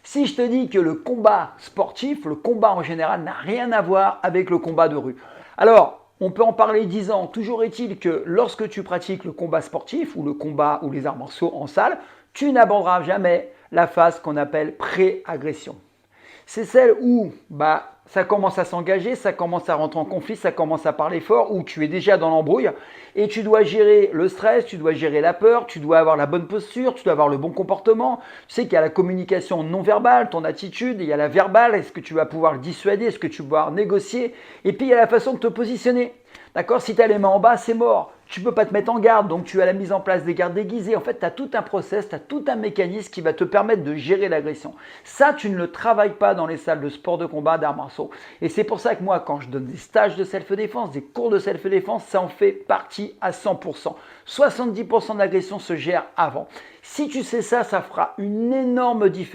Si je te dis que le combat sportif, le combat en général n'a rien à voir avec le combat de rue. Alors, on peut en parler 10 ans. Toujours est-il que lorsque tu pratiques le combat sportif ou le combat ou les arts martiaux en salle, tu n'aborderas jamais la phase qu'on appelle pré-agression. C'est celle où ça commence à s'engager, ça commence à rentrer en conflit, ça commence à parler fort, où tu es déjà dans l'embrouille et tu dois gérer le stress, tu dois gérer la peur, tu dois avoir la bonne posture, tu dois avoir le bon comportement. Tu sais qu'il y a la communication non verbale, ton attitude, il y a la verbale, est-ce que tu vas pouvoir le dissuader, est-ce que tu vas pouvoir négocier, et puis il y a la façon de te positionner. D'accord? Si tu as les mains en bas, c'est mort. Tu ne peux pas te mettre en garde, donc tu as la mise en place des gardes déguisés. En fait, tu as tout un process, tu as tout un mécanisme qui va te permettre de gérer l'agression. Ça, tu ne le travailles pas dans les salles de sport de combat, d'arts martiaux. Et c'est pour ça que moi, quand je donne des stages de self-défense, des cours de self-défense, ça en fait partie à 100%. 70% de l'agression se gère avant. Si tu sais ça, ça fera une énorme différence.